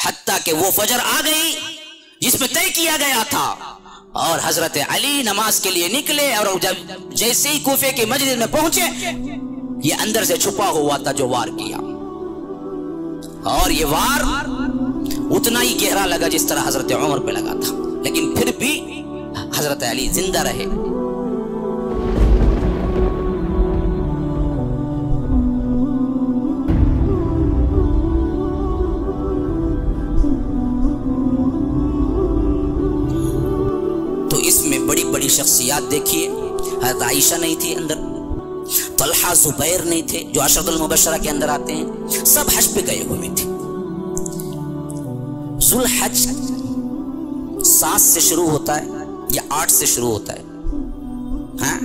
حتیٰ کہ وہ فجر آ گئی جس میں طے کیا گیا تھا، اور حضرت علی نماز کے لیے نکلے، اور جب جیسے ہی کوفے کی مسجد میں پہنچے، یہ اندر سے چھپا ہوا تھا جو وار کیا، اور یہ وار اتنا ہی گہرا لگا جس طرح حضرت عمر پہ لگا تھا، لیکن پھر بھی حضرت علی زندہ رہے۔ تو اس میں بڑی بڑی شخصیات دیکھیے، حضرت عائشہ نہیں تھی اندر، طلحہ زبیر نہیں تھے جو عشرۃ المبشرہ کے اندر آتے ہیں، سب حج پہ گئے ہوئے تھے۔ ذوالحج 7 سے شروع ہوتا ہے یا 8 سے شروع ہوتا ہے؟ ہاں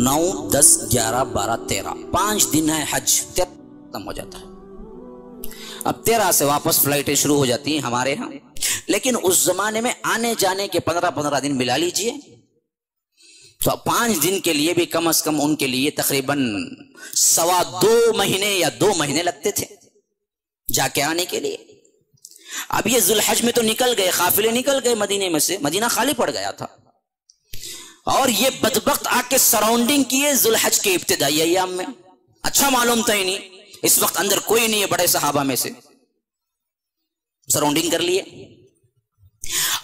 9 10 11 12 13 5 دن ہے حج، ختم ہو جاتا ہے۔ اب 13 سے واپس فلائٹیں شروع ہو جاتی ہیں ہمارے ہاں، لیکن اس زمانے میں آنے جانے کے 15 دن ملا لیجئے، تو 5 دن کے لیے بھی کم از کم ان کے لیے تقریباً 2.25 مہینے یا 2 مہینے لگتے تھے جا کے آنے کے لیے۔ اب یہ ذوالحج میں تو نکل گئے، قافلے نکل گئے مدینے میں سے، مدینہ خالی پڑ گیا تھا، اور یہ بدبخت آ کے سراؤنڈنگ کیے ذوالحج کے ابتدائی ایام میں۔ اچھا معلوم تھا ہی نہیں اس وقت اندر کوئی نہیں ہے بڑے صحابہ میں سے، سراؤنڈنگ کر لیے،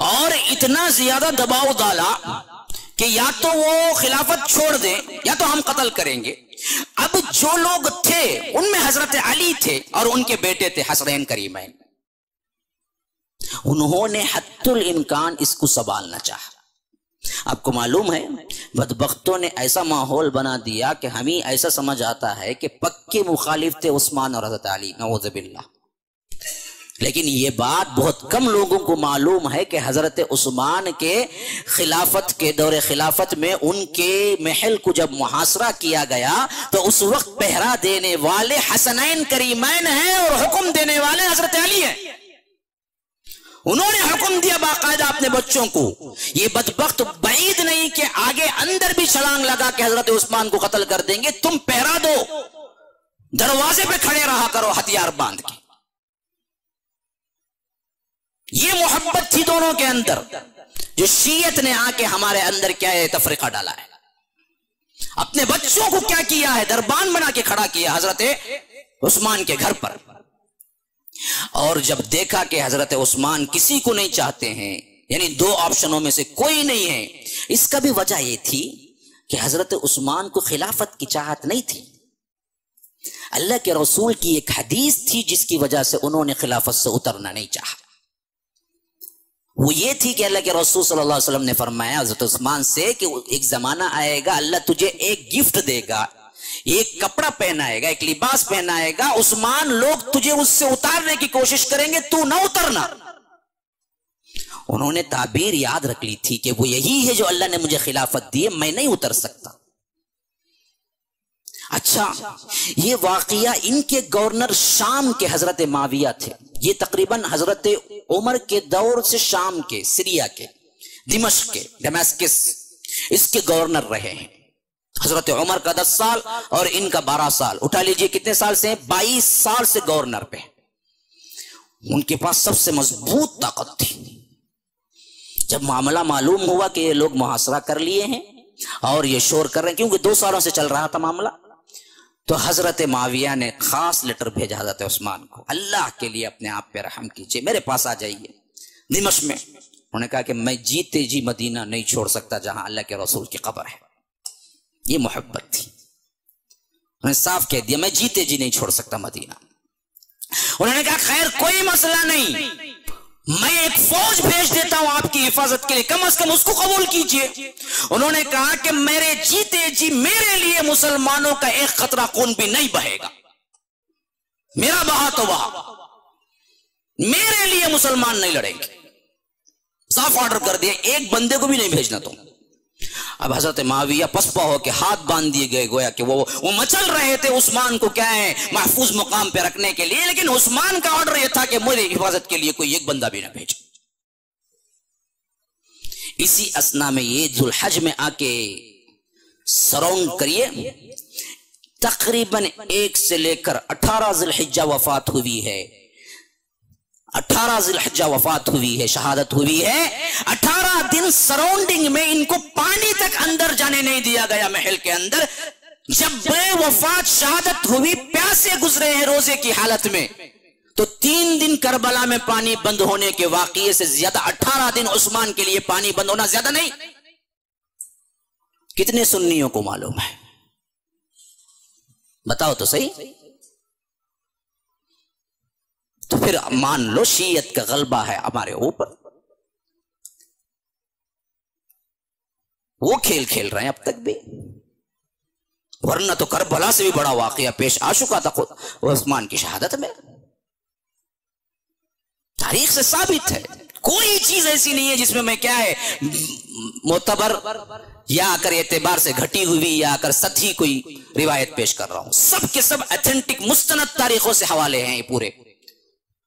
اور اتنا زیادہ دباؤ ڈالا کہ یا تو وہ خلافت چھوڑ دیں یا تو ہم قتل کریں گے۔ اب جو لوگ تھے ان میں حضرت علی تھے اور ان کے بیٹے تھے حسنین کریمین، انہوں نے حتی الامکان اس کو سنبھالنا چاہا۔ آپ کو معلوم ہے بدبختوں نے ایسا ماحول بنا دیا کہ ہمیں ایسا سمجھ آتا ہے کہ پکے مخالف تھے عثمان اور حضرت علی، نعوذ باللہ، لیکن یہ بات بہت کم لوگوں کو معلوم ہے کہ حضرت عثمان کے خلافت کے دور خلافت میں ان کے محل کو جب محاصرہ کیا گیا تو اس وقت پہرا دینے والے حسنین کریمین ہیں اور حکم دینے والے حضرت علی ہیں۔ انہوں نے حکم دیا باقاعدہ اپنے بچوں کو، یہ بدبخت بعید نہیں کہ آگے اندر بھی چھلانگ لگا کہ حضرت عثمان کو قتل کر دیں گے، تم پہرا دو، دروازے پہ کھڑے رہا کرو ہتھیار باندھ کے۔ یہ محبت تھی دونوں کے اندر، جو شیعت نے آ کے ہمارے اندر کیا ہے تفریقہ ڈالا ہے، اپنے بچوں کو کیا کیا ہے، دربان بنا کے کھڑا کیا حضرت عثمان کے گھر پر۔ اور جب دیکھا کہ حضرت عثمان کسی کو نہیں چاہتے ہیں، یعنی 2 آپشنوں میں سے کوئی نہیں ہے، اس کا بھی وجہ یہ تھی کہ حضرت عثمان کو خلافت کی چاہت نہیں تھی، اللہ کے رسول کی ایک حدیث تھی جس کی وجہ سے انہوں نے خلافت سے اترنا نہیں چاہا، وہ یہ تھی کہ اللہ کے رسول صلی اللہ علیہ وسلم نے فرمایا حضرت عثمان سے کہ ایک زمانہ آئے گا اللہ تجھے ایک گفٹ دے گا، ایک کپڑا پہنائے گا، ایک لباس پہنائے گا، عثمان لوگ تجھے اس سے اتارنے کی کوشش کریں گے، تو نہ اترنا۔ انہوں نے تعبیر یاد رکھ لی تھی کہ وہ یہی ہے جو اللہ نے مجھے خلافت دی ہے، میں نہیں اتر سکتا۔ اچھا، یہ واقعہ ان کے گورنر شام کے حضرت معاویہ تھے، یہ تقریباً حضرت عمر کے دور سے شام کے، سیریا کے، دمشق کے، ڈیماسکس، اس کے گورنر رہے ہیں۔ حضرت عمر کا 10 سال اور ان کا 12 سال، اٹھا لیجئے کتنے سال سے، 22 سال سے گورنر پہ۔ ان کے پاس سب سے مضبوط طاقت تھی۔ جب معاملہ معلوم ہوا کہ یہ لوگ محاصرہ کر لیے ہیں اور یہ شور کر رہے ہیں، کیونکہ 2 سالوں سے چل رہا تھا معاملہ، تو حضرت معاویہ نے خاص لیٹر بھیجا حضرت عثمان کو، اللہ کے لیے اپنے آپ پہ رحم کیجئے، میرے پاس آ جائیے دمشق میں۔ انہوں نے کہا کہ میں جیتے جی مدینہ نہیں چھوڑ سکتا جہاں اللہ کے رسول کی قبر ہے۔ یہ محبت تھی، انہوں نے صاف کہہ دیا میں جیتے جی نہیں چھوڑ سکتا مدینہ۔ انہوں نے کہا خیر کوئی مسئلہ نہیں، میں ایک فوج بھیج دیتا ہوں آپ کی حفاظت کے لیے، کم از کم اس کو قبول کیجئے۔ انہوں نے کہا کہ میرے جیتے جی میرے لیے مسلمانوں کا ایک قطرہ خون بھی نہیں بہے گا، میرا بہا تو بہا، میرے لیے مسلمان نہیں لڑیں گے، صاف آرڈر کر دیا، ایک بندے کو بھی نہیں بھیجنا تم۔ اب حضرت معاویہ پسپا ہو کے ہاتھ باندھ دیے گئے، گویا کہ وہ مچل رہے تھے عثمان کو کیا ہے محفوظ مقام پہ رکھنے کے لیے، لیکن عثمان کا آرڈر یہ تھا کہ میری حفاظت کے لیے کوئی ایک بندہ بھی نہ بھیجے۔ اسی اسنا میں یہ ذوالحج میں آ کے سراؤنڈ کریے، تقریباً 1 سے لے کر 18 ذوالحجہ وفات ہوئی ہے۔ 18 ذی الحجہ وفات ہوئی ہے، شہادت ہوئی ہے، 18 دن سراؤنڈنگ میں ان کو پانی تک اندر جانے نہیں دیا گیا محل کے اندر. جب بے وفات شہادت ہوئی، پیاسے گزرے ہیں روزے کی حالت میں، تو 3 دن کربلا میں پانی بند ہونے کے واقعے سے زیادہ 18 دن عثمان کے لیے پانی بند ہونا زیادہ نہیں. کتنے سنیوں کو معلوم ہے؟ بتاؤ تو صحیح. تو پھر مان لو شیعت کا غلبہ ہے ہمارے اوپر، وہ کھیل کھیل رہے ہیں اب تک بھی، ورنہ تو کربلا سے بھی بڑا واقعہ پیش آ چکا تھا عثمان کی شہادت میں. تاریخ سے ثابت ہے، کوئی چیز ایسی نہیں ہے جس میں میں کیا ہے معتبر یا کر اعتبار سے گھٹی ہوئی یا کر سطحی کوئی روایت پیش کر رہا ہوں. سب کے سب ایتھنٹک مستند تاریخوں سے حوالے ہیں یہ پورے.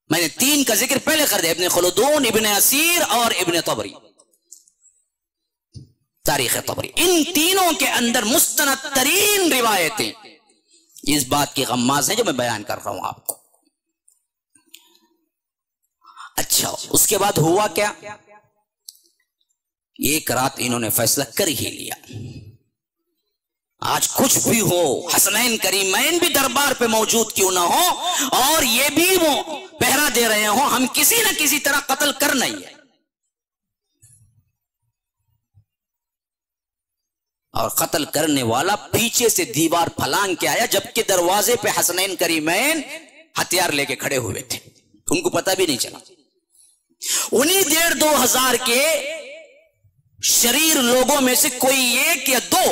میں نے 3 کا ذکر پہلے کر دیا، ابن خلدون، ابن اسیر اور ابن طبری، تاریخ طبری. ان تینوں کے اندر مستند ترین روایتیں اس بات کی غماز ہیں جو میں بیان کر رہا ہوں آپ کو. اچھا، اس کے بعد ہوا کیا؟ ایک رات انہوں نے فیصلہ کر ہی لیا، آج کچھ بھی ہو، حسنین کریمین بھی دربار پہ موجود کیوں نہ ہو اور یہ بھی وہ پہرا دے رہے ہوں، ہم کسی نہ کسی طرح قتل کرنا ہی ہے. اور قتل کرنے والا پیچھے سے دیوار پھلانگ کے آیا، جبکہ دروازے پہ حسنین کریمین ہتھیار لے کے کھڑے ہوئے تھے، ان کو پتہ بھی نہیں چلا. انہی 1,500 کے شریر لوگوں میں سے کوئی 1 یا 2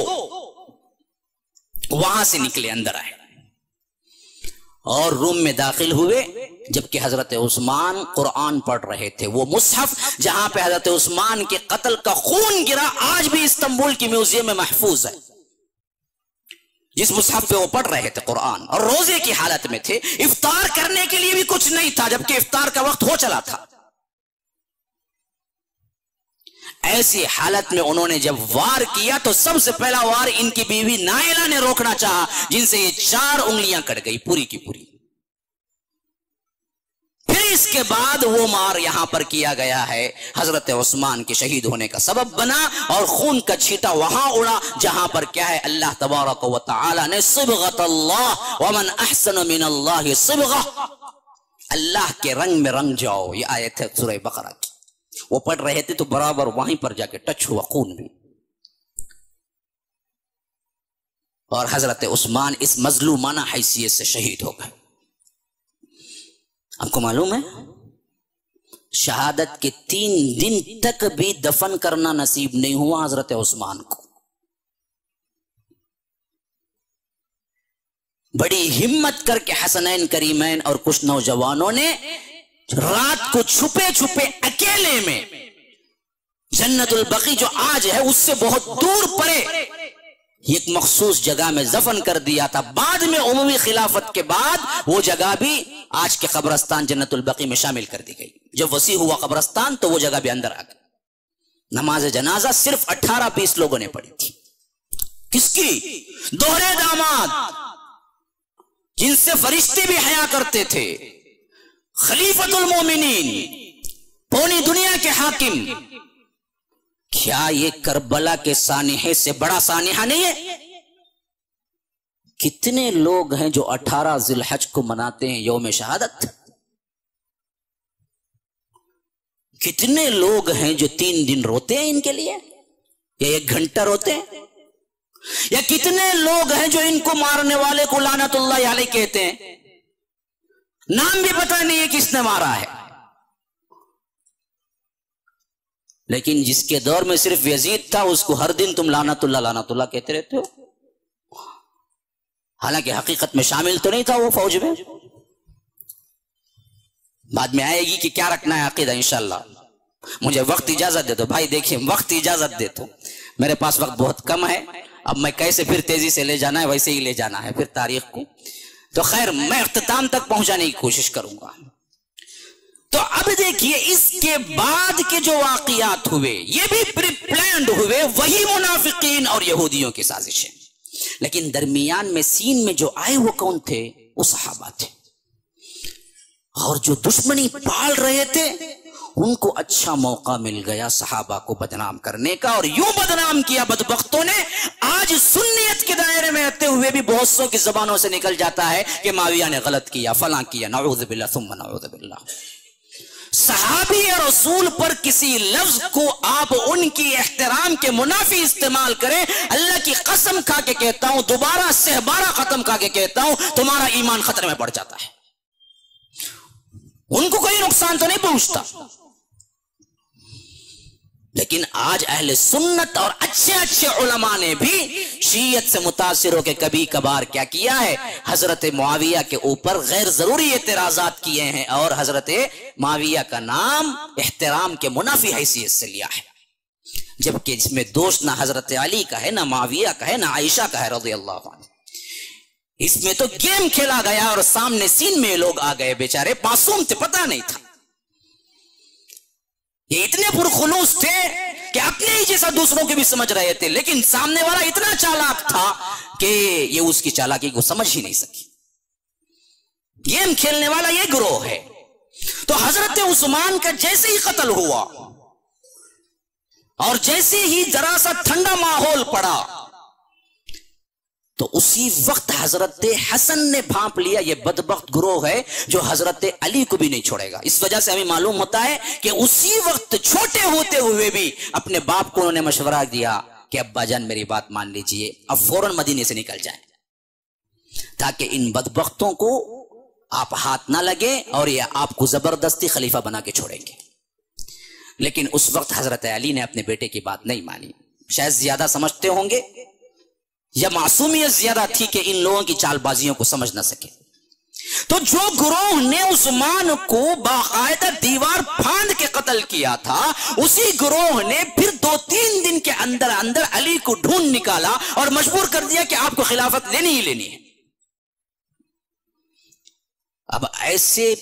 وہاں سے نکلے، اندر آئے اور روم میں داخل ہوئے، جبکہ حضرت عثمان قرآن پڑھ رہے تھے. وہ مصحف جہاں پہ حضرت عثمان کے قتل کا خون گرا آج بھی استنبول کی میوزیم میں محفوظ ہے. جس مصحف پہ وہ پڑھ رہے تھے قرآن، اور روزے کی حالت میں تھے، افطار کرنے کے لیے بھی کچھ نہیں تھا، جبکہ افطار کا وقت ہو چلا تھا. ایسی حالت میں انہوں نے جب وار کیا تو سب سے پہلا وار ان کی بیوی نائلہ نے روکنا چاہا، جن سے یہ 4 انگلیاں کٹ گئی پوری کی پوری. پھر اس کے بعد وہ مار یہاں پر کیا گیا ہے، حضرت عثمان کے شہید ہونے کا سبب بنا، اور خون کا چھیٹا وہاں اڑا جہاں پر کیا ہے اللہ تبارک و تعالی نے صبغۃ اللہ ومن احسن من اللہ صبغہ، اللہ کے رنگ میں رنگ جاؤ، یہ آیت ہے سورہ بقرہ کی. وہ پڑھ رہے تھے تو برابر وہیں پر جا کے ٹچ ہوا خون بھی، اور حضرت عثمان اس مظلومانہ حیثیت سے شہید ہو گئے. آپ کو معلوم ہے شہادت کے 3 دن تک بھی دفن کرنا نصیب نہیں ہوا حضرت عثمان کو. بڑی ہمت کر کے حسنین کریمین اور کچھ نوجوانوں نے رات کو چھپے چھپے اکیلے میں جنت البقیع جو آج ہے اس سے بہت دور پرے ایک مخصوص جگہ میں دفن کر دیا تھا. بعد میں عمومی خلافت کے بعد وہ جگہ بھی آج کے قبرستان جنت البقیع میں شامل کر دی گئی. جب وسیع ہوا قبرستان تو وہ جگہ بھی اندر آ گئی. نماز جنازہ صرف 18-20 لوگوں نے پڑھی تھی. کس کی؟ دوہرے داماد جن سے فرشتے بھی حیا کرتے تھے، خلیفۃ المومنین، پوری دنیا کے حاکم. کیا یہ کربلا کے سانحے سے بڑا سانحہ نہیں ہے؟ کتنے لوگ ہیں جو 18 ذی الحج کو مناتے ہیں یوم شہادت؟ کتنے لوگ ہیں جو 3 دن روتے ہیں ان کے لیے، یا 1 گھنٹہ روتے ہیں؟ یا کتنے لوگ ہیں جو ان کو مارنے والے کو لعنت اللہ علیہ کہتے ہیں، نام بھی پتہ نہیں ہے کس نے مارا ہے، لیکن جس کے دور میں صرف یزید تھا اس کو ہر دن تم لعنت اللہ کہتے رہتے ہو، حالانکہ حقیقت میں شامل تو نہیں تھا وہ فوج میں. بعد میں آئے گی کہ کیا رکھنا ہے عقیدہ انشاءاللہ. مجھے وقت اجازت دے دو بھائی، دیکھیں وقت اجازت دے دو، میرے پاس وقت بہت کم ہے. اب میں کیسے پھر تیزی سے لے جانا ہے ویسے ہی لے جانا ہے پھر تاریخ کو. تو خیر میں اختتام تک پہنچانے کی کوشش کروں گا. تو اب دیکھیے اس کے بعد کے جو واقعات ہوئے یہ بھی پری پلانڈ ہوئے، وہی منافقین اور یہودیوں کی سازشیں. لیکن درمیان میں سین میں جو آئے وہ کون تھے؟ وہ صحابہ تھے. اور جو دشمنی پال رہے تھے ان کو اچھا موقع مل گیا صحابہ کو بدنام کرنے کا، اور یوں بدنام کیا بدبختوں نے، آج سنیت کے دائرے میں رہتے ہوئے بھی بہت سو کی زبانوں سے نکل جاتا ہے کہ معاویہ نے غلط کیا، فلاں کیا، نعوذ باللہ ثم نعوذ باللہ۔ صحابی رسول پر کسی لفظ کو آپ ان کی احترام کے منافی استعمال کریں، اللہ کی قسم کھا کے کہتا ہوں، دوبارہ سہبارہ ختم کھا کے کہتا ہوں، تمہارا ایمان خطرے میں پڑ جاتا ہے۔ ان کو کوئی نقصان تو نہیں پہنچتا، لیکن آج اہل سنت اور اچھے اچھے علماء نے بھی شیعت سے متاثر ہو کے کبھی کبھار کیا کیا ہے، حضرت معاویہ کے اوپر غیر ضروری اعتراضات کیے ہیں، اور حضرت معاویہ کا نام احترام کے منافی حیثیت سے لیا ہے، جبکہ اس میں دوش نہ حضرت علی کا ہے، نہ معاویہ کا ہے، نہ عائشہ کا ہے رضی اللہ عنہ۔ اس میں تو گیم کھیلا گیا اور سامنے سین میں لوگ آ گئے، بیچارے معصوم تھے، پتہ نہیں تھا، یہ اتنے پرخلوص تھے کہ اپنے ہی جیسا دوسروں کے بھی سمجھ رہے تھے، لیکن سامنے والا اتنا چالاک تھا کہ یہ اس کی چالاکی کو سمجھ ہی نہیں سکی۔ گیم کھیلنے والا یہ گروہ ہے۔ تو حضرت عثمان کا جیسے ہی قتل ہوا اور جیسے ہی ذرا سا ٹھنڈا ماحول پڑا تو اسی وقت حضرت حسن نے بھانپ لیا، یہ بدبخت گروہ ہے جو حضرت علی کو بھی نہیں چھوڑے گا۔ اس وجہ سے ہمیں معلوم ہوتا ہے کہ اسی وقت چھوٹے ہوتے ہوئے بھی اپنے باپ کو انہوں نے مشورہ دیا کہ ابا جان میری بات مان لیجئے، اب فوراً مدینے سے نکل جائیں تاکہ ان بدبختوں کو آپ ہاتھ نہ لگے اور یہ آپ کو زبردستی خلیفہ بنا کے چھوڑیں گے۔ لیکن اس وقت حضرت علی نے اپنے بیٹے کی بات نہیں مانی، شاید زیادہ سمجھتے ہوں گے یا معصومیت زیادہ تھی کہ ان لوگوں کی چال بازیوں کو سمجھ نہ سکے۔ تو جو گروہ نے عثمان کو باقاعدہ دیوار پھاند کے قتل کیا تھا، اسی گروہ نے پھر 2-3 دن کے اندر اندر علی کو ڈھونڈ نکالا اور مجبور کر دیا کہ آپ کو خلافت لینی ہی لینی ہے۔ اب ایسے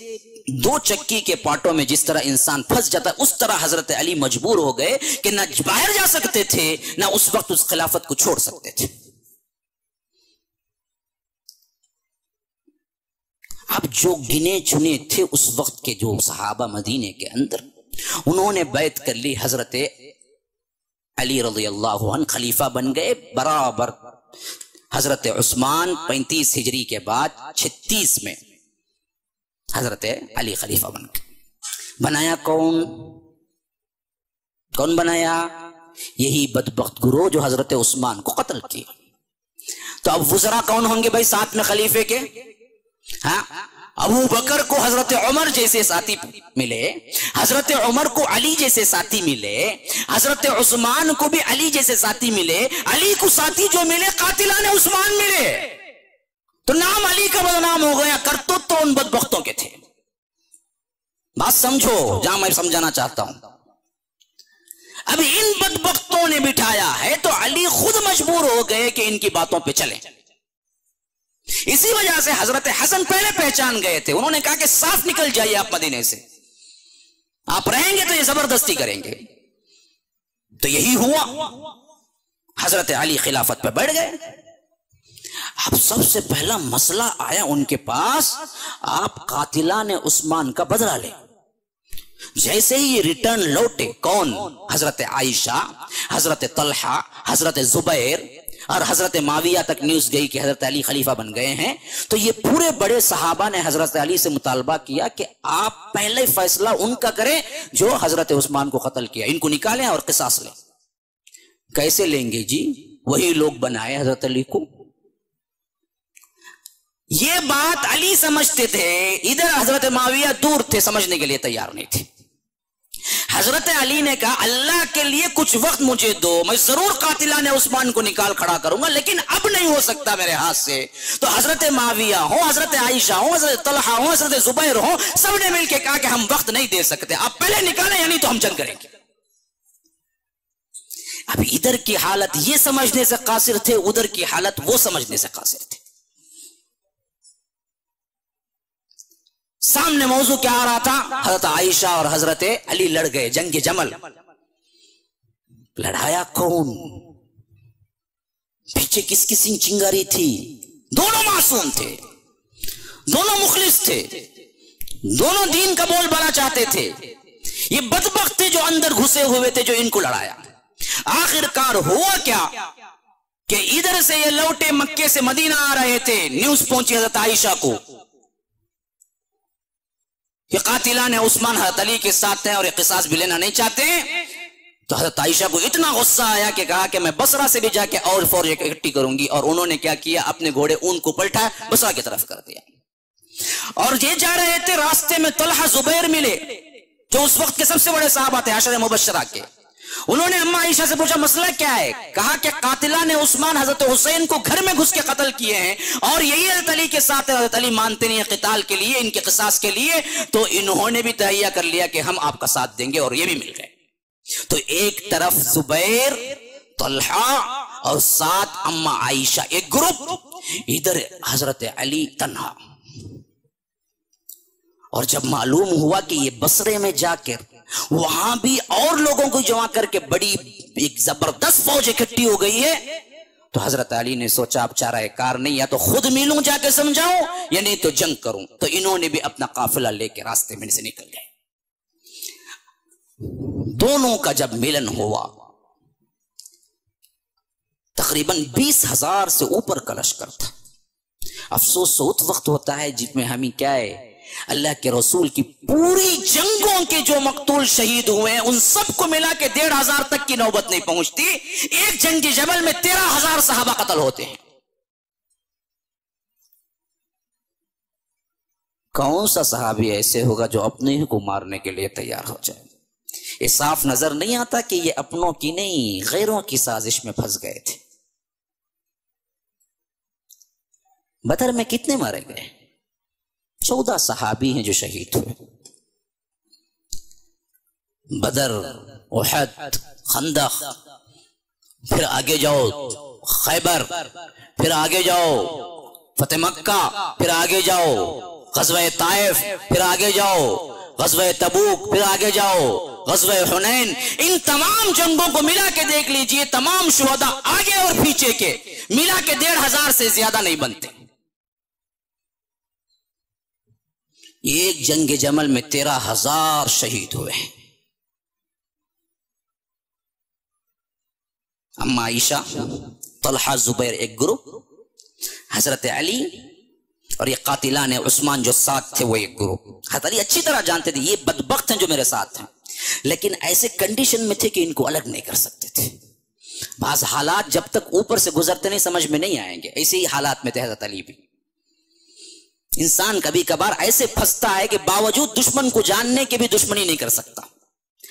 دو چکی کے پاٹوں میں جس طرح انسان پھنس جاتا ہے، اس طرح حضرت علی مجبور ہو گئے کہ نہ باہر جا سکتے تھے، نہ اس وقت اس خلافت کو چھوڑ سکتے تھے۔ اب جو گنے چنے تھے اس وقت کے جو صحابہ مدینے کے اندر، انہوں نے بیعت کر لی، حضرت علی رضی اللہ عنہ خلیفہ بن گئے برابر۔ حضرت عثمان 35 ہجری کے بعد 36 میں حضرت علی خلیفہ بن گئے۔ بنایا کون بنایا؟ یہی بدبخت گروہ جو حضرت عثمان کو قتل کیا۔ تو اب وزراء کون ہوں گے بھائی ساتھ میں خلیفے کے؟ ہاں، ابو بکر کو حضرت عمر جیسے ساتھی ملے، حضرت عمر کو علی جیسے ساتھی ملے، حضرت عثمان کو بھی علی جیسے ساتھی ملے، علی کو ساتھی جو ملے قاتلان عثمان ملے، تو نام علی کا بدنام ہو گیا، کرتوت تو ان بدبختوں کے تھے۔ بات سمجھو جہاں میں سمجھانا چاہتا ہوں۔ اب ان بدبختوں نے بٹھایا ہے تو علی خود مجبور ہو گئے کہ ان کی باتوں پہ چلیں۔ اسی وجہ سے حضرت حسن پہلے پہچان گئے تھے، انہوں نے کہا کہ صاف نکل جائیے آپ مدینے سے، آپ رہیں گے تو یہ زبردستی کریں گے۔ تو یہی ہوا، حضرت علی خلافت پہ بیٹھ گئے۔ اب سب سے پہلا مسئلہ آیا ان کے پاس، آپ قاتلان عثمان کا بدلہ لیں۔ جیسے ہی ریٹرن لوٹے، کون؟ حضرت عائشہ، حضرت طلحہ، حضرت زبیر اور حضرت معاویہ تک نیوز گئی کہ حضرت علی خلیفہ بن گئے ہیں، تو یہ پورے بڑے صحابہ نے حضرت علی سے مطالبہ کیا کہ آپ پہلے فیصلہ ان کا کریں جو حضرت عثمان کو قتل کیا، ان کو نکالیں اور قصاص لیں۔ کیسے لیں گے جی؟ وہی لوگ بنائے حضرت علی کو۔ یہ بات علی سمجھتے تھے، ادھر حضرت معاویہ دور تھے، سمجھنے کے لیے تیار نہیں تھے۔ حضرت علی نے کہا اللہ کے لیے کچھ وقت مجھے دو، میں ضرور قاتلان عثمان کو نکال کھڑا کروں گا، لیکن اب نہیں ہو سکتا میرے ہاتھ سے۔ تو حضرت معاویہ ہو، حضرت عائشہ ہو، حضرت طلحہ ہو، حضرت زبیر ہو، سب نے مل کے کہا کہ ہم وقت نہیں دے سکتے، آپ پہلے نکالیں یعنی تو ہم جنگ کریں گے۔ اب ادھر کی حالت یہ سمجھنے سے قاصر تھے، ادھر کی حالت وہ سمجھنے سے قاصر تھے۔ سامنے موضوع کیا آ رہا تھا؟ حضرت عائشہ اور حضرت علی لڑ گئے، جنگ جمل۔ لڑایا کون؟ پیچھے کس کی چنگاری تھی؟ دونوں معصوم تھے، دونوں مخلص تھے، دونوں دین کا بول بالا چاہتے تھے، یہ بدبخت تھے جو اندر گھسے ہوئے تھے جو ان کو لڑایا۔ آخر کار ہوا کیا کہ ادھر سے یہ لوٹے مکے سے مدینہ آ رہے تھے، نیوز پہنچی حضرت عائشہ کو کہ قاتلان عثمان حضرت علی کے ساتھ ہیں اور یہ قصاص بھی لینا نہیں چاہتے۔ تو حضرت عائشہ کو اتنا غصہ آیا کہ کہا کہ میں بصرہ سے بھی جا کے اور فوج اکٹھی کروں گی، اور انہوں نے کیا کیا، اپنے گھوڑے اون کو پلٹا بصرہ کی طرف کر دیا۔ اور یہ جا رہے تھے، راستے میں طلحہ زبیر ملے جو اس وقت کے سب سے بڑے صحابہ تھے، عشرہ مبشرہ کے۔ انہوں نے اما عائشہ سے پوچھا مسئلہ کیا ہے؟ کہا کہ قاتلان عثمان حضرت حسین کو گھر میں گھس کے قتل کیے ہیں، اور یہی حضرت علی کے ساتھ ہے، حضرت علی مانتے نہیں ہیں قتال کے لیے، ان کے قصاص کے لیے، تو انہوں نے بھی تہیہ کر لیا کہ ہم آپ کا ساتھ دیں گے، اور یہ بھی مل گئے۔ تو ایک طرف زبیر، طلحہ اور ساتھ اما عائشہ ایک گروپ، ادھر حضرت علی تنہا۔ اور جب معلوم ہوا کہ یہ بصرے میں جا کر وہاں بھی اور لوگوں کو جمع کر کے بڑی ایک زبردست فوج اکٹھی ہو گئی ہے، تو حضرت علی نے سوچا اب چارہ کار نہیں، یا تو خود ملوں جا کے سمجھاؤں یا نہیں تو جنگ کروں۔ تو انہوں نے بھی اپنا قافلہ لے کے راستے میں سے نکل گئے۔ دونوں کا جب ملن ہوا، تقریباً 20,000 سے اوپر کا لشکر تھا۔ افسوس تو اس وقت ہوتا ہے جس میں ہمیں کیا ہے، اللہ کے رسول کی پوری جنگوں کے جو مقتول شہید ہوئے ہیں ان سب کو ملا کے 1,500 تک کی نوبت نہیں پہنچتی۔ ایک جنگ جبل میں 13,000 صحابہ قتل ہوتے ہیں۔ کون سا صحابی ایسے ہوگا جو اپنے ہی کو مارنے کے لیے تیار ہو جائے؟ یہ صاف نظر نہیں آتا کہ یہ اپنوں کی نہیں غیروں کی سازش میں پھنس گئے تھے۔ بدر میں کتنے مارے گئے؟ 14 صحابی ہیں جو شہید ہوئے۔ بدر، احد، خندق، پھر آگے جاؤ خیبر، پھر آگے جاؤ فتح مکہ، پھر آگے جاؤ غزوہ طائف، پھر آگے جاؤ غزوہ تبوک، پھر آگے جاؤ غزوہ حنین۔ ان تمام جنگوں کو ملا کے دیکھ لیجئے، تمام شہداء آگے اور پیچھے کے ملا کے 1,500 سے زیادہ نہیں بنتے۔ ایک جنگ جمل میں 13,000 شہید ہوئے ہیں۔ اما عائشہ، طلحہ، زبیر ایک گروپ، حضرت علی اور یہ قاتلان عثمان جو ساتھ تھے وہ ایک گروپ۔ حضرت علی اچھی طرح جانتے تھے یہ بدبخت ہیں جو میرے ساتھ ہیں، لیکن ایسے کنڈیشن میں تھے کہ ان کو الگ نہیں کر سکتے تھے۔ بعض حالات جب تک اوپر سے گزرتے نہیں سمجھ میں نہیں آئیں گے، ایسے ہی حالات میں تھے حضرت علی بھی۔ انسان کبھی کبھار ایسے پھنستا ہے کہ باوجود دشمن کو جاننے کے بھی دشمنی نہیں کر سکتا،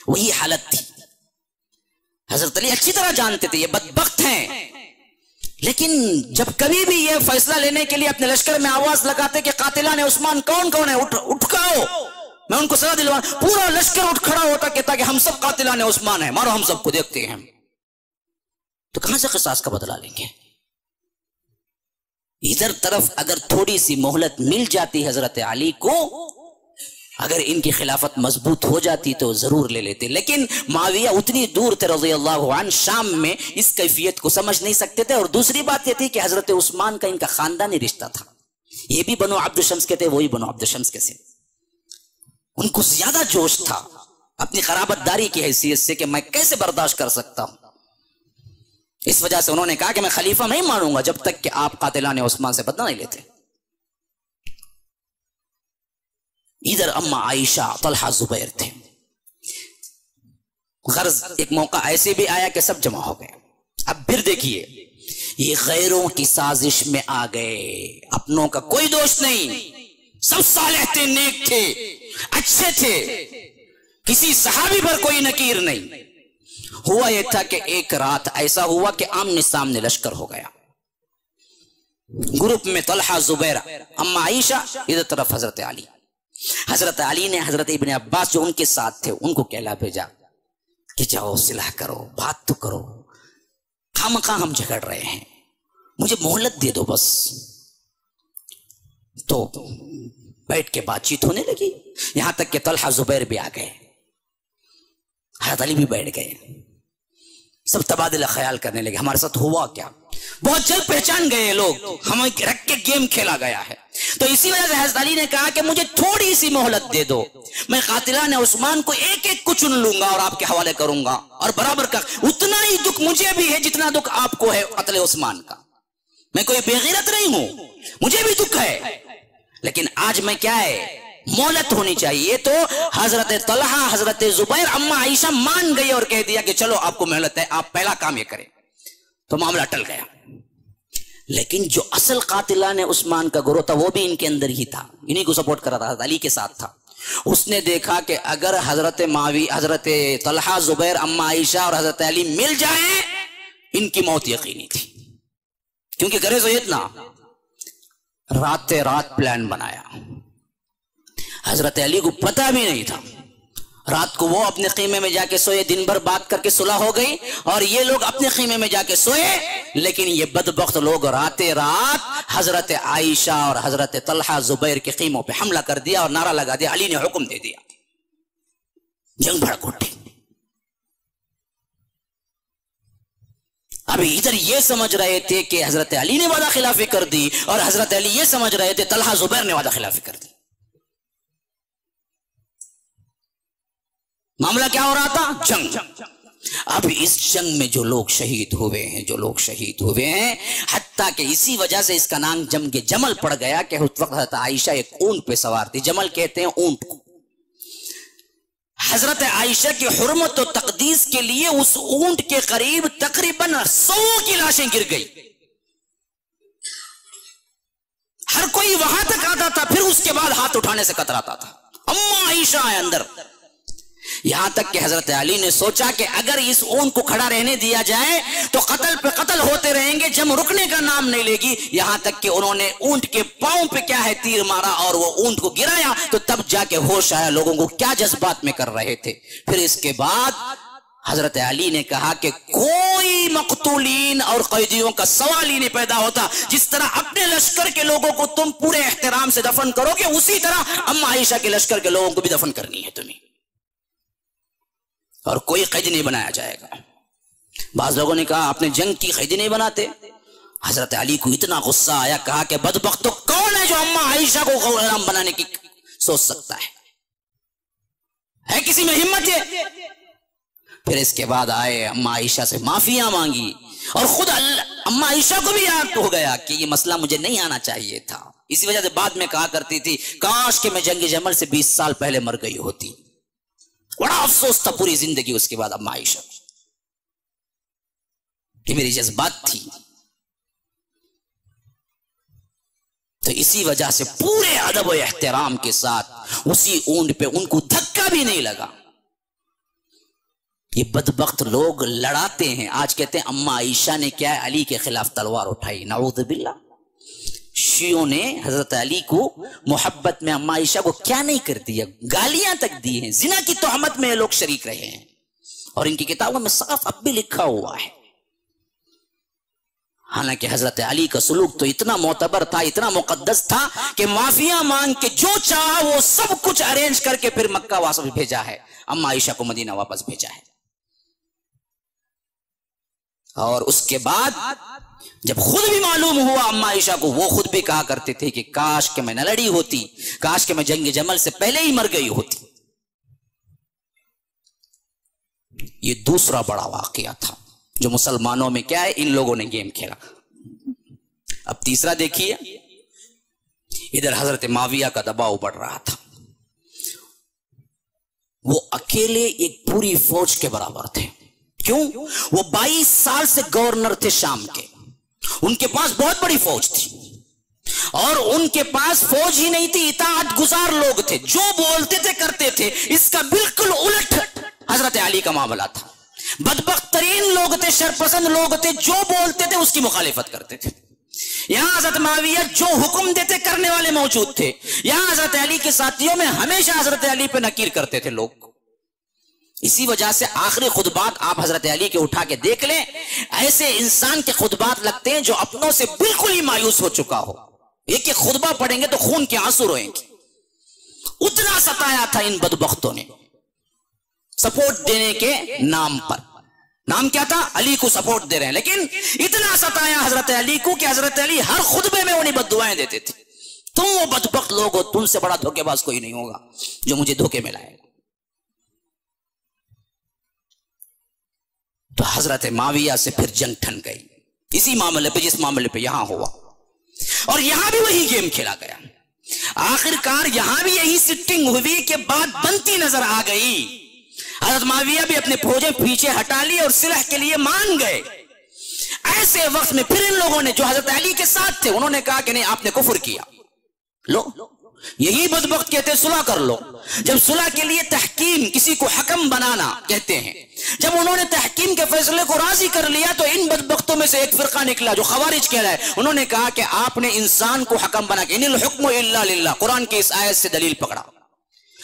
وہی حالت تھی۔ حضرت علی اچھی طرح جانتے تھے یہ بدبخت ہیں، لیکن جب کبھی بھی یہ فیصلہ لینے کے لیے اپنے لشکر میں آواز لگاتے کہ قاتلان عثمان کون کون ہے، اٹھ کھڑو، میں ان کو سزا دلواؤں، پورا لشکر اٹھ کھڑا ہوتا کہتا کہ ہم سب قاتلان عثمان ہیں، مارو ہم سب کو دیکھتے ہیں۔ تو کہاں سے قصاص کا بدلہ لیں گے؟ ادھر طرف اگر تھوڑی سی مہلت مل جاتی حضرت علی کو، اگر ان کی خلافت مضبوط ہو جاتی تو ضرور لے لیتے، لیکن معاویہ اتنی دور تھے رضی اللہ عنہ، شام میں اس کیفیت کو سمجھ نہیں سکتے تھے۔ اور دوسری بات یہ تھی کہ حضرت عثمان کا ان کا خاندانی رشتہ تھا، یہ بھی بنو عبد شمس کے تھے، وہی بنو عبد شمس کے تھے۔ ان کو زیادہ جوش تھا اپنی قرابت داری کی حیثیت سے کہ میں کیسے برداشت کر سکتا ہوں۔ اس وجہ سے انہوں نے کہا کہ میں خلیفہ نہیں مانوں گا جب تک کہ آپ قاتلان عثمان سے بدلہ نہیں لیتے۔ ادھر اما عائشہ، طلحہ، زبیر تھے۔ غرض ایک موقع ایسے بھی آیا کہ سب جمع ہو گئے۔ اب پھر دیکھیے یہ غیروں کی سازش میں آ گئے، اپنوں کا کوئی دوست نہیں، سب صالح تھے، نیک تھے، اچھے تھے، کسی صحابی پر کوئی نکیر نہیں۔ ہوا یہ تھا کہ ایک رات ایسا ہوا کہ آمنے سامنے لشکر ہو گیا، گروپ میں طلحہ، زبیر، اما عائشہ، ادھر طرف حضرت علی۔ حضرت علی نے حضرت ابن عباس جو ان کے ساتھ تھے ان کو کہلا بھیجا کہ جاؤ صلح کرو، بات تو کرو، خامخواہ ہم جھگڑ رہے ہیں، مجھے مہلت دے دو بس۔ تو بیٹھ کے بات چیت ہونے لگی، یہاں تک کہ طلحہ، زبیر بھی آ گئے، حضرت علی بھی بیٹھ گئے۔ سب تبادلہ خیال کرنے لگے ہمارے ساتھ ہوا کیا. بہت جلد پہچان گئے لوگ ہمیں رکھ کے گیم کھیلا گیا ہے. تو اسی وجہ سے حضرت علی نے کہا کہ مجھے تھوڑی سی مہلت دے دو, میں قاتلان عثمان کو ایک ایک کو چن لوں گا اور آپ کے حوالے کروں گا, اور برابر کا اتنا ہی دکھ مجھے بھی ہے جتنا دکھ آپ کو ہے قتل عثمان کا. میں کوئی بے غیرت نہیں ہوں, مجھے بھی دکھ ہے, لیکن آج میں کیا ہے مہلت ہونی چاہیے. تو حضرت طلحہ, حضرت زبیر, اما عائشہ مان گئی اور کہہ دیا کہ چلو آپ کو مہلت ہے, آپ پہلا کام یہ کریں. تو معاملہ ٹل گیا. لیکن جو اصل قاتلان عثمان کا گروہ تھا وہ بھی ان کے اندر ہی تھا, انہی کو سپورٹ کر رہا تھا, علی کے ساتھ تھا. اس نے دیکھا کہ اگر حضرت حضرت طلحہ, زبیر, اما عائشہ اور حضرت علی مل جائیں ان کی موت یقینی تھی. کیونکہ کرے تو اتنا رات پلان بنایا. حضرت علی کو پتہ بھی نہیں تھا. رات کو وہ اپنے خیمے میں جا کے سوئے, دن بھر بات کر کے صلح ہو گئی, اور یہ لوگ اپنے خیمے میں جا کے سوئے. لیکن یہ بدبخت لوگ رات حضرت عائشہ اور حضرت طلحہ, زبیر کے خیموں پہ حملہ کر دیا اور نعرہ لگا دیا, علی نے حکم دے دیا, جنگ بھڑک اٹھی. ابھی ادھر یہ سمجھ رہے تھے کہ حضرت علی نے وعدہ خلافی کر دی, اور حضرت علی یہ سمجھ رہے تھے طلحہ زبیر نے وعدہ خلافی کر دی. معاملہ کیا ہو رہا تھا؟ جنگ. اب اس جنگ میں جو لوگ شہید ہوئے ہیں, حتیٰ کہ اسی وجہ سے اس کا نام جنگ جمل پڑ گیا کہ اس وقت حضرت عائشہ ایک اونٹ پہ سوار تھی. جمل کہتے ہیں اونٹ کو. حضرت عائشہ کی حرمت و تقدیس کے لیے اس اونٹ کے قریب تقریباً 100 کی لاشیں گر گئی. ہر کوئی وہاں تک آتا تھا, پھر اس کے بعد ہاتھ اٹھانے سے کتراتا تھا. اما عائشہ ہے اندر. یہاں تک کہ حضرت علی نے سوچا کہ اگر اس اونٹ کو کھڑا رہنے دیا جائے تو قتل پہ قتل ہوتے رہیں گے, جنگ رکنے کا نام نہیں لے گی. یہاں تک کہ انہوں نے اونٹ کے پاؤں پہ کیا ہے تیر مارا اور وہ اونٹ کو گرایا, تو تب جا کے ہوش آیا لوگوں کو کیا جذبات میں کر رہے تھے. پھر اس کے بعد حضرت علی نے کہا کہ کوئی مقتولین اور قیدیوں کا سوال ہی نہیں پیدا ہوتا. جس طرح اپنے لشکر کے لوگوں کو تم پورے احترام سے دفن کرو گے, اسی طرح اما عائشہ کے لشکر کے لوگوں کو بھی دفن کرنی ہے تمہیں, اور کوئی قیدی نہیں بنایا جائے گا. بعض لوگوں نے کہا آپ نے جنگ کی, قیدی نہیں بناتے. حضرت علی کو اتنا غصہ آیا, کہا کہ بدبختو کون ہے جو اما عائشہ کو غلام بنانے کی سوچ سکتا ہے کسی میں ہمت ہے؟ پھر اس کے بعد آئے, اما عائشہ سے معافیاں مانگی, اور خود اما عائشہ کو بھی یاد ہو گیا کہ یہ مسئلہ مجھے نہیں آنا چاہیے تھا. اسی وجہ سے بعد میں کہا کرتی تھی کاش کہ میں جنگ جمل سے 20 سال پہلے مر گئی ہوتی. بڑا افسوس تھا پوری زندگی اس کے بعد اما عائشہ, کہ میری جذبات تھی. تو اسی وجہ سے پورے ادب و احترام کے ساتھ اسی اونٹ پہ ان کو دھکا بھی نہیں لگا. یہ بدبخت لوگ لڑاتے ہیں. آج کہتے ہیں اما عائشہ نے کیا ہے علی کے خلاف تلوار اٹھائی. نعوذ باللہ. شیعوں نے حضرت علی کو محبت میں اما عائشہ کو کیا نہیں کر دیا, گالیاں تک دی ہیں. زنا کی تہمت میں لوگ شریک رہے ہیں, اور ان کی کتابوں میں صاف اب بھی لکھا ہوا ہے. حالانکہ حضرت علی کا سلوک تو اتنا معتبر تھا, اتنا مقدس تھا کہ معافیاں مانگ کے جو چاہا وہ سب کچھ ارینج کر کے پھر مکہ واپس بھیجا ہے, اما عائشہ کو مدینہ واپس بھیجا ہے. اور اس کے بعد جب خود بھی معلوم ہوا اما عائشہ کو, وہ خود بھی کہا کرتے تھے کہ کاش کہ میں نہ لڑی ہوتی, کاش کہ میں جنگ جمل سے پہلے ہی مر گئی ہوتی. یہ دوسرا بڑا واقعہ تھا جو مسلمانوں میں کیا ہے ان لوگوں نے گیم کھیلا. اب تیسرا دیکھیے, ادھر حضرت معاویہ کا دباؤ بڑھ رہا تھا. وہ اکیلے ایک پوری فوج کے برابر تھے. کیوں؟ وہ 22 سال سے گورنر تھے شام کے, ان کے پاس بہت بڑی فوج تھی, اور ان کے پاس فوج ہی نہیں تھی, اطاعت گزار لوگ تھے, جو بولتے تھے کرتے تھے. اس کا بالکل الٹ حضرت علی کا معاملہ تھا. بدبخت ترین لوگ تھے, شرپسند لوگ تھے, جو بولتے تھے اس کی مخالفت کرتے تھے. یہاں حضرت معاویہ جو حکم دیتے کرنے والے موجود تھے. یہاں حضرت علی کے ساتھیوں میں ہمیشہ حضرت علی پہ نکیر کرتے تھے لوگ. اسی وجہ سے آخری خطبات آپ حضرت علی کے اٹھا کے دیکھ لیں, ایسے انسان کے خطبات لگتے ہیں جو اپنوں سے بالکل ہی مایوس ہو چکا ہو. ایک ایک خطبہ پڑھیں گے تو خون کے آنسو روئیں گے. اتنا ستایا تھا ان بدبختوں نے سپورٹ دینے کے نام پر. نام کیا تھا؟ علی کو سپورٹ دے رہے ہیں، لیکن اتنا ستایا حضرت علی کو کہ حضرت علی ہر خطبے میں انہیں بد دعائیں دیتے تھے، تم وہ بدبخت لوگ ہو، تم سے بڑا دھوکے باز کوئی نہیں ہوگا جو مجھے دھوکے میں لائے. تو حضرت معاویہ سے پھر جنگ ٹھن گئی اسی معاملے پہ جس معاملے پہ یہاں ہوا، اور یہاں بھی وہی گیم کھیلا گیا. آخر کار یہاں بھی یہی سٹنگ ہوئی کہ بات بنتی نظر آ گئی. حضرت معاویہ بھی اپنے فوجیں پیچھے ہٹا لی اور صلح کے لیے مان گئے. ایسے وقت میں پھر ان لوگوں نے جو حضرت علی کے ساتھ تھے انہوں نے کہا کہ نہیں، آپ نے کفر کیا. لو یہی بدبخت کہتے صلح کر لو. جب صلح کے لیے تحکیم، کسی کو حکم بنانا کہتے ہیں، جب انہوں نے تحکیم کے فیصلے کو راضی کر لیا تو ان بدبختوں میں سے ایک فرقہ نکلا جو خوارج کہہ رہا ہے. انہوں نے کہا کہ آپ نے انسان کو حکم بنا کے، ان الحکم الا للہ، قرآن کی اس آیت سے دلیل پکڑا.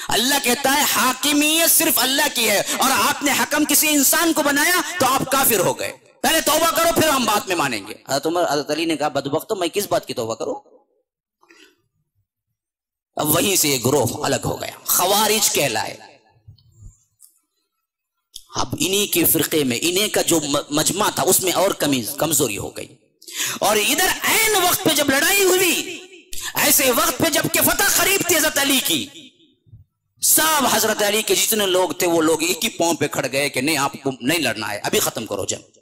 اللہ کہتا ہے حاکمیت صرف اللہ کی ہے، اور آپ نے حکم کسی انسان کو بنایا تو آپ کافر ہو گئے. پہلے توبہ کرو پھر ہم بات میں مانیں گے. حضرت علی نے کہا بدبختوں، میں کس بات کی توبہ کروں؟ اب وہیں سے یہ گروہ الگ ہو گیا، خوارج کہلائے. اب انہی کے فرقے میں انہیں کا جو مجمع تھا اس میں اور کمزوری ہو گئی. اور ادھر عین وقت پہ جب لڑائی ہوئی، ایسے وقت پہ جب کہ فتح قریب تھی حضرت علی کی، سب حضرت علی کے جتنے لوگ تھے وہ لوگ ایک ہی پاؤں پہ کھڑ گئے کہ نہیں، آپ کو نہیں لڑنا ہے، ابھی ختم کرو جنگ.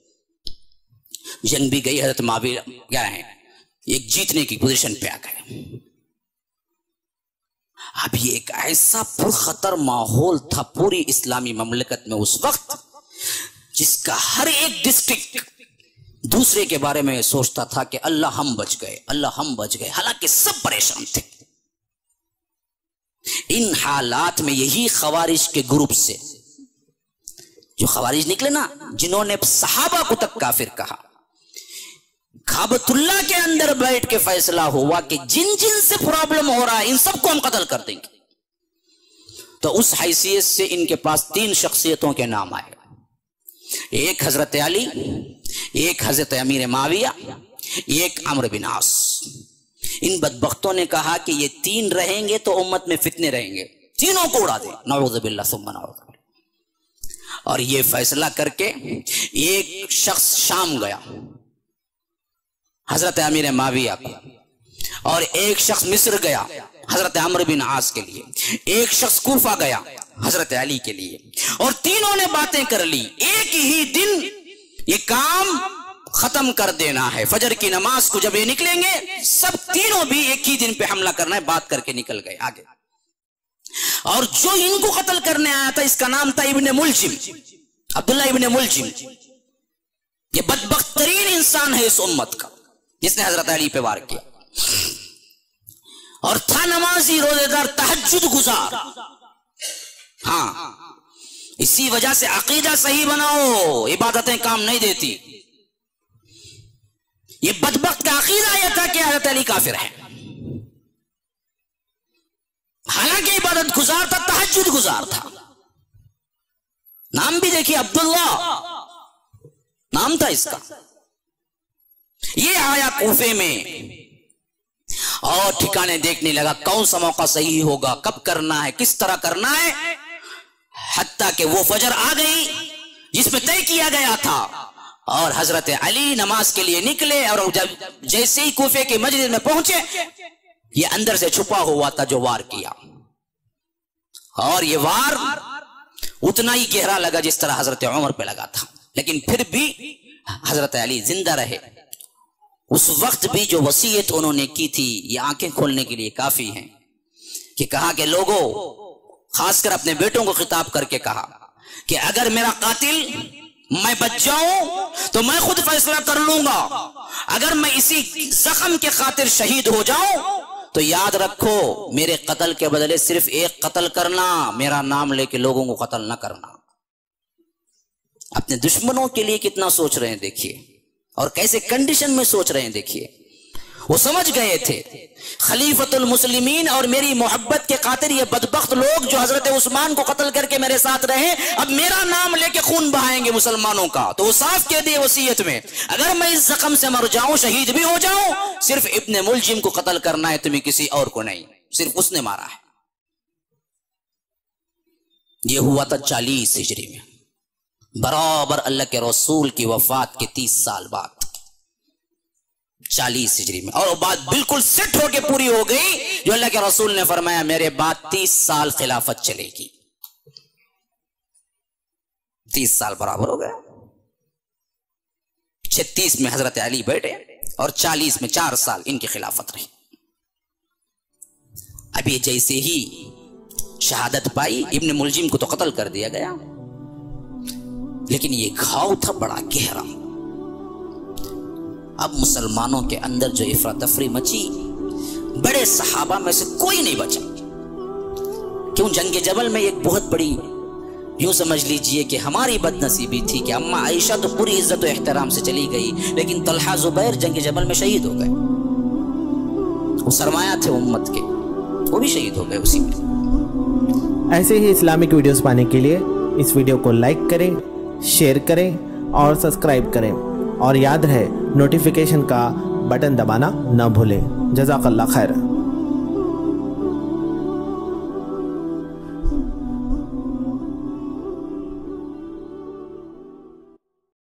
جنگ بھی گئی، حضرت معاویہ کیا ہے ایک جیتنے کی پوزیشن پہ آ گئے. اب یہ ایک ایسا پرخطر ماحول تھا پوری اسلامی مملکت میں اس وقت، جس کا ہر ایک ڈسٹرکٹ دوسرے کے بارے میں سوچتا تھا کہ اللہ ہم بچ گئے، اللہ ہم بچ گئے، حالانکہ سب پریشان تھے. ان حالات میں یہی خوارج کے گروپ سے جو خوارج نکلے نا، جنہوں نے صحابہ کو تک کافر کہا، کعبۃ اللہ کے اندر بیٹھ کے فیصلہ ہوا کہ جن جن سے پرابلم ہو رہا ہے ان سب کو ہم قتل کر دیں گے. تو اس حیثیت سے ان کے پاس 3 شخصیتوں کے نام آئے، ایک حضرت علی، ایک حضرت امیر معاویہ، ایک عمرو بن عاص. ان بدبختوں نے کہا کہ یہ 3 رہیں گے تو امت میں فتنے رہیں گے، تینوں کو اڑا دیں. نعوذ باللہ ثم نعوذ باللہ. اور یہ فیصلہ کر کے ایک شخص شام گیا حضرت امیر معاویہ کو، اور ایک شخص مصر گیا حضرت عمرو بن عاص کے لیے، ایک شخص کوفہ گیا حضرت علی کے لیے، اور تینوں نے باتیں کر لی. ایک ہی دن یہ کام ختم کر دینا ہے. فجر کی نماز کو جب یہ نکلیں گے سب تینوں بھی ایک ہی دن پہ حملہ کرنا ہے. بات کر کے نکل گئے آگے. اور جو ان کو قتل کرنے آیا تھا اس کا نام تھا ابن ملجم، عبداللہ ابن ملجم. یہ بدبخت ترین انسان ہے اس امت کا جس نے حضرت علی پہ وار کیا، اور تھا نمازی، روزے دار، تہجد گزار. ہاں، اسی وجہ سے عقیدہ صحیح بناؤ، عبادتیں کام نہیں دیتی. یہ بدبخت کا عقیدہ یہ تھا کہ حضرت علی کافر ہے، حالانکہ عبادت گزار تھا، تہجد گزار تھا. نام بھی دیکھیے، عبداللہ نام تھا اس کا. یہ آیا کوفے میں اور ٹھکانے دیکھنے لگا کون سا موقع صحیح ہوگا، کب کرنا ہے، کس طرح کرنا ہے. حتیٰ کہ وہ فجر آ گئی جس میں طے کیا گیا تھا، اور حضرت علی نماز کے لیے نکلے، اور جب جیسے ہی کوفے کے مسجد میں پہنچے یہ اندر سے چھپا ہوا تھا جو وار کیا. اور یہ وار اتنا ہی گہرا لگا جس طرح حضرت عمر پہ لگا تھا، لیکن پھر بھی حضرت علی زندہ رہے. اس وقت بھی جو وصیت انہوں نے کی تھی یہ آنکھیں کھولنے کے لیے کافی ہیں، کہ کہا کہ لوگوں، خاص کر اپنے بیٹوں کو خطاب کر کے کہا کہ اگر میرا قاتل میں بچ جاؤں تو میں خود فیصلہ کر لوں گا، اگر میں اسی زخم کے خاطر شہید ہو جاؤں تو یاد رکھو میرے قتل کے بدلے صرف ایک قتل کرنا، میرا نام لے کے لوگوں کو قتل نہ کرنا. اپنے دشمنوں کے لیے کتنا سوچ رہے ہیں دیکھیے، اور کیسے کنڈیشن میں سوچ رہے ہیں دیکھیے. وہ سمجھ گئے تھے خلیفۃ المسلمین اور میری محبت کے خاطر یہ بدبخت لوگ جو حضرت عثمان کو قتل کر کے میرے ساتھ رہے اب میرا نام لے کے خون بہائیں گے مسلمانوں کا. تو وہ صاف کہہ دے وصیت میں، اگر میں اس زخم سے مر جاؤں، شہید بھی ہو جاؤں، صرف ابن ملجم کو قتل کرنا ہے، تمہیں کسی اور کو نہیں، صرف اس نے مارا ہے. یہ ہوا تھا 40 ہجری میں. برابر اللہ کے رسول کی وفات کے 30 سال بعد 40 ہجری میں، اور وہ بات بالکل سیٹ ہو کے پوری ہو گئی جو اللہ کے رسول نے فرمایا میرے بعد 30 سال خلافت چلے گی۔ 30 سال برابر ہو گئے۔ 36 میں حضرت علی بیٹھے اور 40 میں 4 سال ان کی خلافت رہی۔ اب یہ جیسے ہی شہادت پائی، ابن ملجم کو تو قتل کر دیا گیا، لیکن یہ گھاؤ تھا بڑا گہرا۔ اب مسلمانوں کے اندر جو افراتفری مچی، بڑے صحابہ میں سے کوئی نہیں بچا۔ کیوں؟ جنگ جبل میں ایک بہت بڑی، یوں سمجھ لیجئے کہ ہماری بد نصیبی تھی کہ اماں عائشہ تو پوری عزت و احترام سے چلی گئی، لیکن طلحہ زبیر جنگ جبل میں شہید ہو گئے۔ وہ سرمایہ تھے امت کے، وہ بھی شہید ہو گئے اسی میں۔ ایسے ہی اسلامک ویڈیوز پانے کے لیے اس ویڈیو کو لائک کریں، شیئر کریں اور سبسکرائب کریں، اور یاد رہے نوٹیفیکیشن کا بٹن دبانا نہ بھولیں۔ جزاک اللہ خیر۔